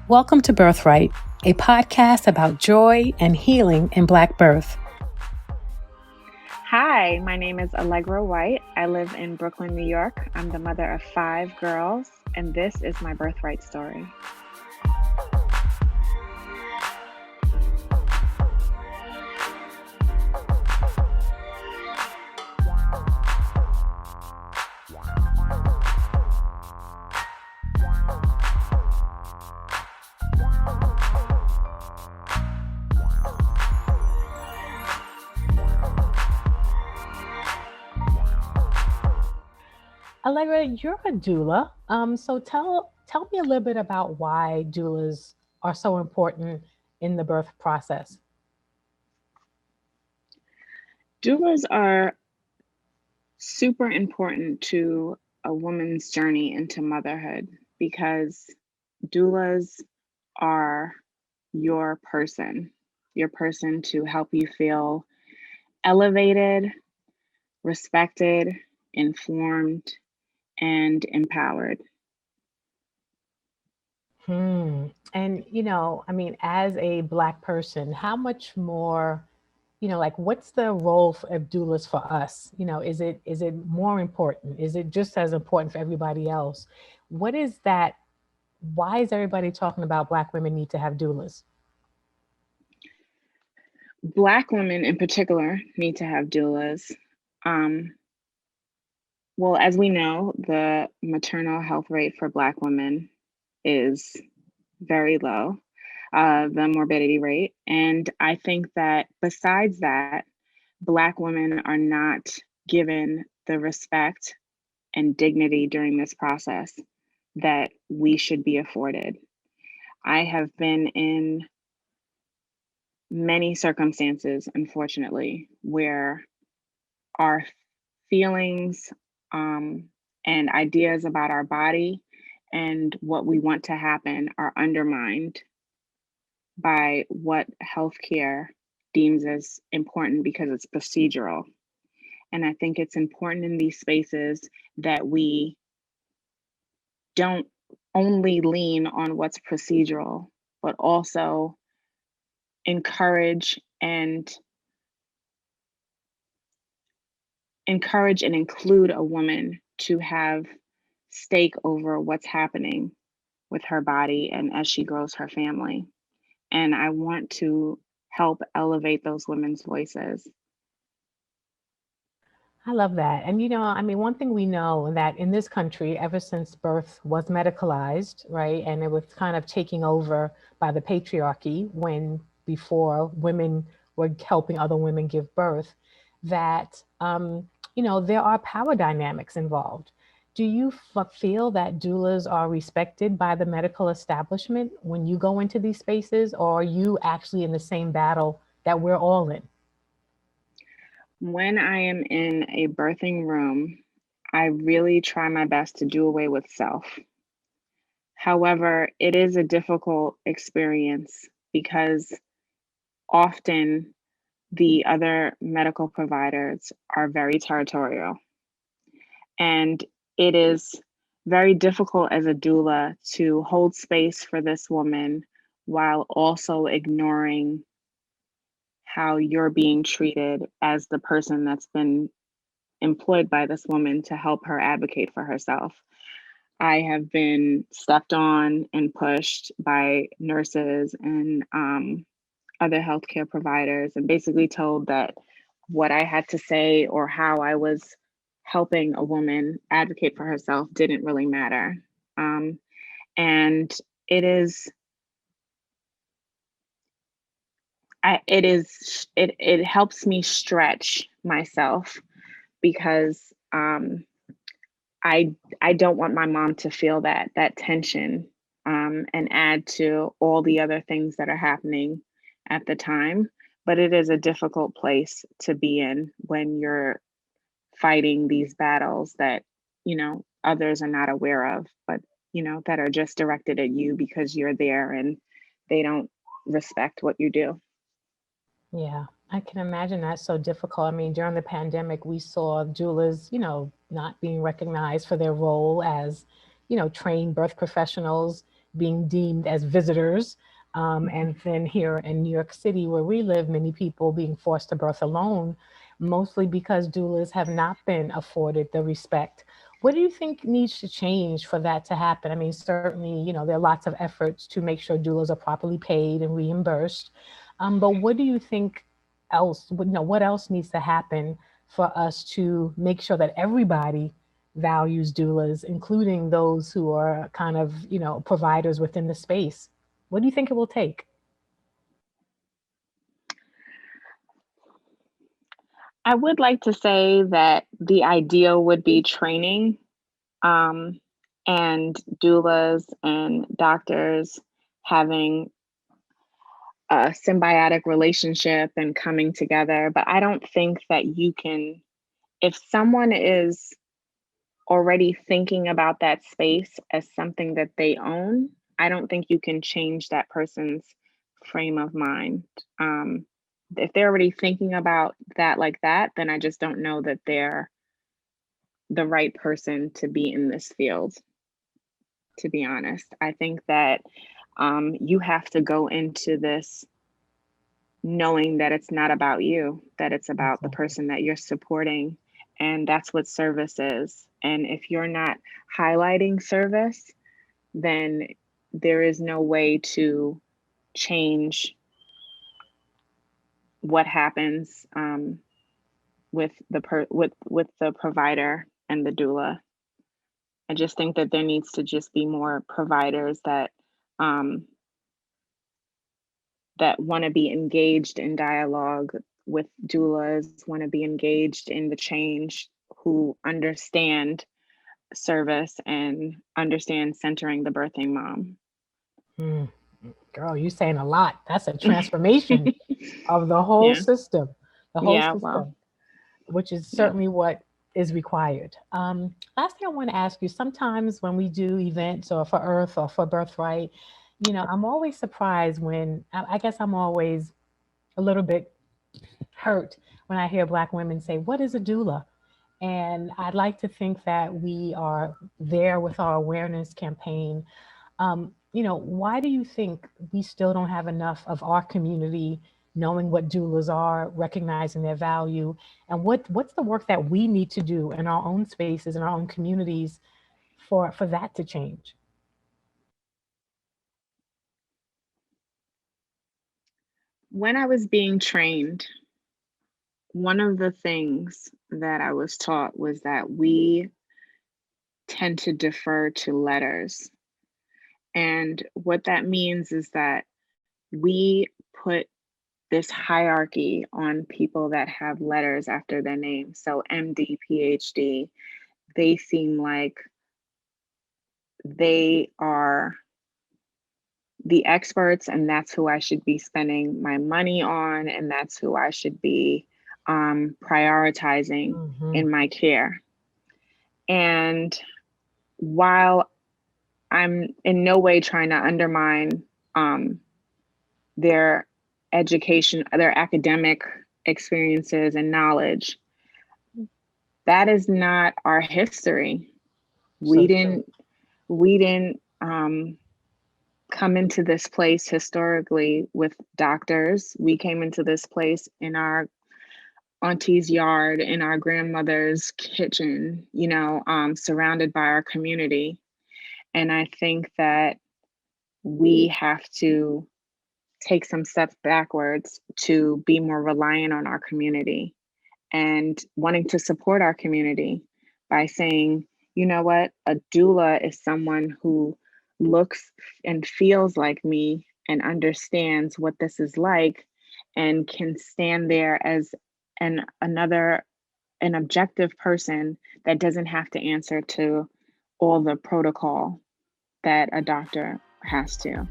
Welcome to Birthright, a podcast about joy and healing in Black birth. Hi, my name is Allegra White. I live in Brooklyn, New York. I'm the mother of 5 girls, and this is my birthright story. Allegra, you're a doula. So tell me a little bit about why doulas are so important in the birth process. Doulas are super important to a woman's journey into motherhood because doulas are your person to help you feel elevated, respected, informed, and empowered. And, as a Black person, how much more, what's the role of doulas for us? Is it more important? Is it just as important for everybody else? What is that? Why is everybody talking about Black women need to have doulas? Black women in particular need to have doulas. Well, as we know, the maternal health rate for Black women is very low, the morbidity rate. And I think that besides that, Black women are not given the respect and dignity during this process that we should be afforded. I have been in many circumstances, unfortunately, where our feelings and ideas about our body and what we want to happen are undermined by what healthcare deems as important because it's procedural. And I think it's important in these spaces that we don't only lean on what's procedural, but also encourage and include a woman to have stake over what's happening with her body and as she grows her family. And I want to help elevate those women's voices. I love that. And one thing we know that in this country, ever since birth was medicalized, right, and it was kind of taking over by the patriarchy when before women were helping other women give birth, that there are power dynamics involved. Do you feel that doulas are respected by the medical establishment when you go into these spaces, or are you actually in the same battle that we're all in? When I am in a birthing room, I really try my best to do away with self. However, it is a difficult experience because often the other medical providers are very territorial. And it is very difficult as a doula to hold space for this woman while also ignoring how you're being treated as the person that's been employed by this woman to help her advocate for herself. I have been stepped on and pushed by nurses and other healthcare providers, and basically told that what I had to say or how I was helping a woman advocate for herself didn't really matter. And it is it helps me stretch myself because I don't want my mom to feel that tension and add to all the other things that are happening at the time. But it is a difficult place to be in when you're fighting these battles that others are not aware of, but that are just directed at you because you're there and they don't respect what you do. Yeah, I can imagine that's so difficult. I mean, during the pandemic, we saw doulas, not being recognized for their role as, trained birth professionals, being deemed as visitors. And then here in New York City, where we live, many people being forced to birth alone, mostly because doulas have not been afforded the respect. What do you think needs to change for that to happen? I mean, certainly, there are lots of efforts to make sure doulas are properly paid and reimbursed. But what do you think else, what else needs to happen for us to make sure that everybody values doulas, including those who are kind of, providers within the space? What do you think it will take? I would like to say that the ideal would be training, um, and doulas and doctors having a symbiotic relationship and coming together. But I don't think that you can, if someone is already thinking about that space as something that they own, I don't think you can change that person's frame of mind. Um, if they're already thinking about that like that, then I just don't know that they're the right person to be in this field, to be honest. I think that you have to go into this knowing that it's not about you, that it's about the Exactly. person that you're supporting. And that's what service is. And if you're not highlighting service, then there is no way to change what happens with with the provider and the doula. I just think that there needs to just be more providers um, that want to be engaged in dialogue with doulas, want to be engaged in the change, who understand service and understand centering the birthing mom. Mm, girl, you saying a lot. That's a transformation of the whole Yeah. system, the whole Yeah. Well, system, which is yeah. certainly what is required. Last thing I want to ask you, sometimes when we do events or for Earth or for Birthright, I'm always surprised when I guess I'm always a little bit hurt when I hear Black women say, "What is a doula?" And I'd like to think that we are there with our awareness campaign. Why do you think we still don't have enough of our community knowing what doulas are, recognizing their value, and what's the work that we need to do in our own spaces, in our own communities, for that to change? When I was being trained, one of the things that I was taught was that we tend to defer to letters. And what that means is that we put this hierarchy on people that have letters after their name. So MD, PhD, they seem like they are the experts, and that's who I should be spending my money on, and that's who I should be prioritizing Hmm. in my care. And while I'm in no way trying to undermine um, their education, their academic experiences and knowledge, that is not our history. We So true. didn't we didn't come into this place historically with doctors. We came into this place in our auntie's yard, in our grandmother's kitchen, surrounded by our community. And I think that we have to take some steps backwards to be more reliant on our community and wanting to support our community by saying, you know what, a doula is someone who looks and feels like me and understands what this is like and can stand there as an objective person that doesn't have to answer to all the protocol that a doctor has to.